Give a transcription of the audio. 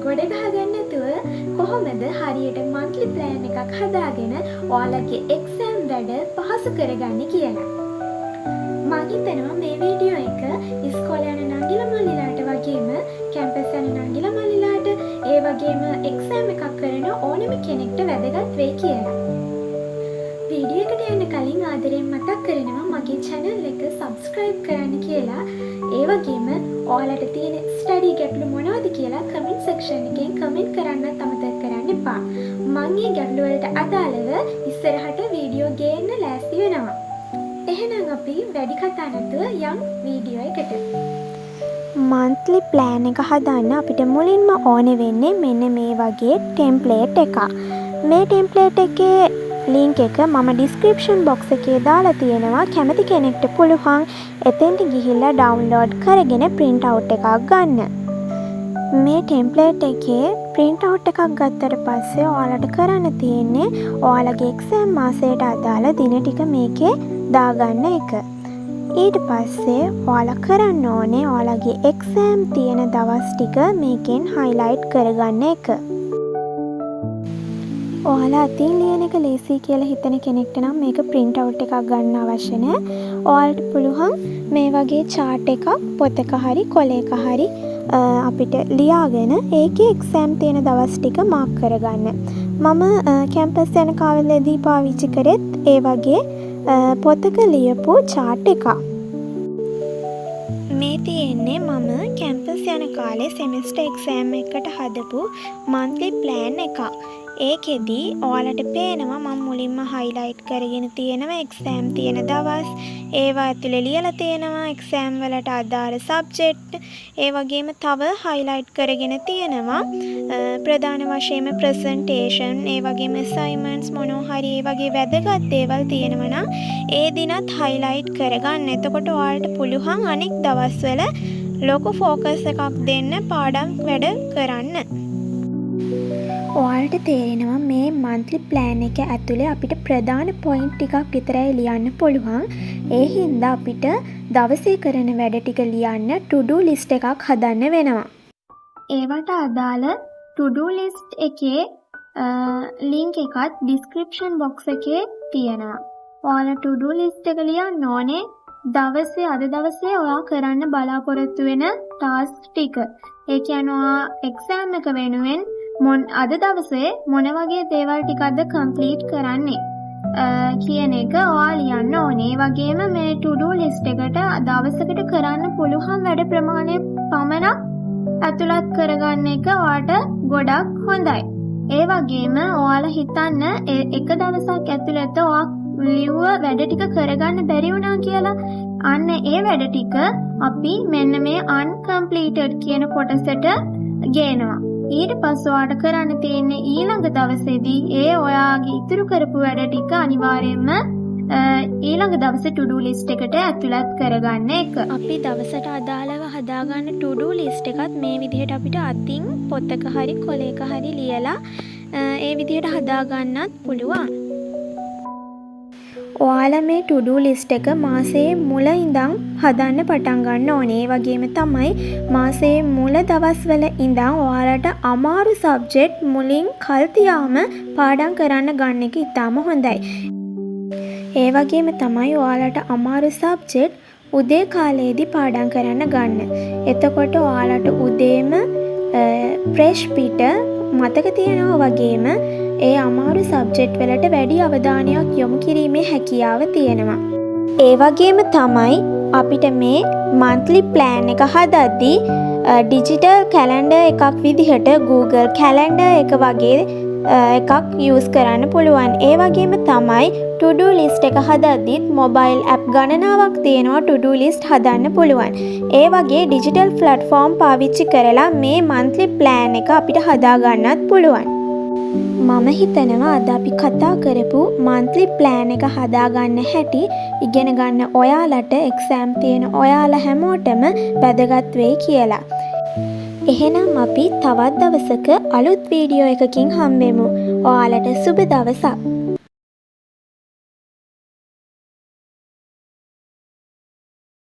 ගොඩ ගහගන්න නැතුව කොහොමද හරියට monthly plan එකක් හදාගෙන ඔයාලගේ exam වැඩ පහසු කරගන්නේ කියලා. මම හිතනවා මේ වීඩියෝ එක ඉස්කෝලේ යන නංගිලා මල්ලිලාට වගේම කැම්පස් යන නංගිලා මල්ලිලාට ඒ වගේම exam එකක් කරන ඕනම කෙනෙක්ට වැදගත් වෙයි කියලා. වීඩියෝ එකට යන්න කලින් ආදරයෙන් මතක් කරනවා මගේ channel එක subscribe කරන්න කියලා. ඒ වගේම ඔයාලට තියෙන study ගැටලු මොනවද කියලා comment section එකෙන් comment කරන්නත් අමතක කරන්න එපා. මම මේ ගැටලු වලට අදාළව ඉස්සරහට වීඩියෝ ගේන්න ලෑස්ති වෙනවා. එහෙනම් අපි වැඩි කතා නැතුව යම් වීඩියෝ එකට. monthly plan එක හදන්න අපිට මුලින්ම ඕනේ වෙන්නේ මෙන්න මේ වගේ template එකක්. මේ template එකේ link එක මම description box එකේ දාලා තියෙනවා. කැමති කෙනෙක්ට පුළුවන් එතෙන්ට ගිහිල්ලා download කරගෙන print out එකක් ගන්න. මේ template එකේ print out එකක් ගත්තට පස්සේ ඔයාලට කරන්න තියෙන්නේ ඔයාලගේ exam මාසයට අදාළ දින ටික මේකේ දාගන්න එක. ඊට පස්සේ ඔයාලා කරන්න ඕනේ ඔයාලගේ exam තියෙන දවස් ටික මේකෙන් highlight කරගන්න එක. ඔයාලා අතින් ලියන එක ලේසි කියලා හිතන කෙනෙක්ට නම් මේක print out එකක් ගන්න අවශ්‍ය නැහැ. ඔයාලට පුළුවන් මේ වගේ chart එකක් පොතක හරි කොලයක හරි අපිට ලියාගෙන ඒකේ exam තියෙන දවස් ටික mark කරගන්න. මම campus යන කාලෙදී පාවිච්චි කරෙත් ඒ වගේ පොතක ලියපු chart එකක්. මේ තියෙන්නේ මම campus යන කාලේ semester exam එකකට හදපු monthly plan එකක්. ඒකෙදි ඔයාලට පේනවා මම මුලින්ම highlight කරගෙන තියෙනවා exam තියෙන දවස්. ඒවා ඇතුලේ ලියලා තියෙනවා exam වලට අදාළ subject. ඒ වගේම තව highlight කරගෙන තියෙනවා ප්‍රධාන වශයෙන්ම presentation, ඒ වගේම assignments මොනවා හරි ඒ වගේ වැදගත් දේවල් තියෙනවා නම් ඒ දිනත් highlight කරගන්න. එතකොට ඔයාලට පුළුවන් අනෙක් දවස්වල ලොකු focus එකක් දෙන්න පාඩම් වැඩ කරන්න. ඔයාලට තේරෙනවා මේ monthly plan එක ඇතුලේ අපිට ප්‍රධාන point ටිකක් විතරයි ලියන්න පුළුවන්. ඒ හින්දා අපිට දවසේ කරන වැඩ ටික ලියන්න to do list එකක් හදන්න වෙනවා. ඒවට අදාළ to do list එකේ link එකත් description box එකේ තියෙනවා. ඔයාලා to do list එක ලියන්න ඕනේ අද දවසේ ඔයා කරන්න බලාපොරොත්තු වෙන task ටික. ඒ කියන්නේ exam එක වෙනුවෙන් අද දවසේ මොන වගේ දේවල් ටිකක්ද complete කරන්නේ කියන එක ඔයා ලියන්න ඕනේ. ඒ වගේම මේ to do list එකට දවසකට කරන්න පුළුවන් වැඩ ප්‍රමාණය පමණක් ඇතුළත් කරගන්න එක ඔයාට ගොඩක් හොඳයි. ඒ වගේම ඔයාලා හිතන්න එක දවසක් ඇතුළත ඔයා ලියුව වැඩ ටික කරගන්න බැරි වුණා කියලා. අන්න ඒ වැඩ ටික අපි මෙන්න මේ uncompleted කියන කොටසට ගේනවා. ඊට පස්සේ ඔයාට කරන්න තියෙන්නේ ඊළඟ දවසේදී ඒ ඔයාගේ ඉතුරු කරපු වැඩ ටික අනිවාර්යයෙන්ම ඊළඟ දවසේ to do list එකට ඇතුළත් කරගන්න එක. අපි දවසට අදාළව හදාගන්න to do list එකත් මේ විදිහට අපිට අතින් පොතක හරි කොලයක හරි ලියලා ඒ විදිහට හදාගන්නත් පුළුවන්. ඔයාලා මේ to do list එක මාසයේ මුල ඉඳන් හදන්න පටන් ගන්න ඕනේ. ඒ වගේම තමයි මාසයේ මුල දවස්වල ඉඳන් ඔයාලට අමාරු subject මුලින් කල් තියාම පාඩම් කරන්න ගන්න එක ඉතාම හොඳයි. ඒ වගේම තමයි ඔයාලට අමාරු subject උදේ කාලේදී පාඩම් කරන්න ගන්න. එතකොට ඔයාලට උදේම fresh පිට මතක තියනවා වගේම ඒ අමාරු සබ්ජෙක්ට් වලට වැඩි අවධානයක් යොමු කිරීමේ හැකියාව තියෙනවා. ඒ වගේම තමයි අපිට මේ monthly plan එක හදද්දී digital calendar එකක් විදිහට Google calendar එක වගේ එකක් use කරන්න පුළුවන්. ඒ වගේම තමයි to do list එක හදද්දිත් mobile app ගණනාවක් තියෙනවා to do list හදන්න පුළුවන්. ඒ වගේ digital platform පාවිච්චි කරලා මේ monthly plan එක අපිට හදා ගන්නත් පුළුවන්. මම හිතනවා අද අපි කතා කරපු monthly plan එක හදාගන්න හැටි ඉගෙන ගන්න ඔයාලට exam තියෙන ඔයාලා හැමෝටම වැදගත් වෙයි කියලා. එහෙනම් අපි තවත් දවසක අලුත් වීඩියෝ එකකින් හම්බෙමු. ඔයාලට සුබ දවසක්.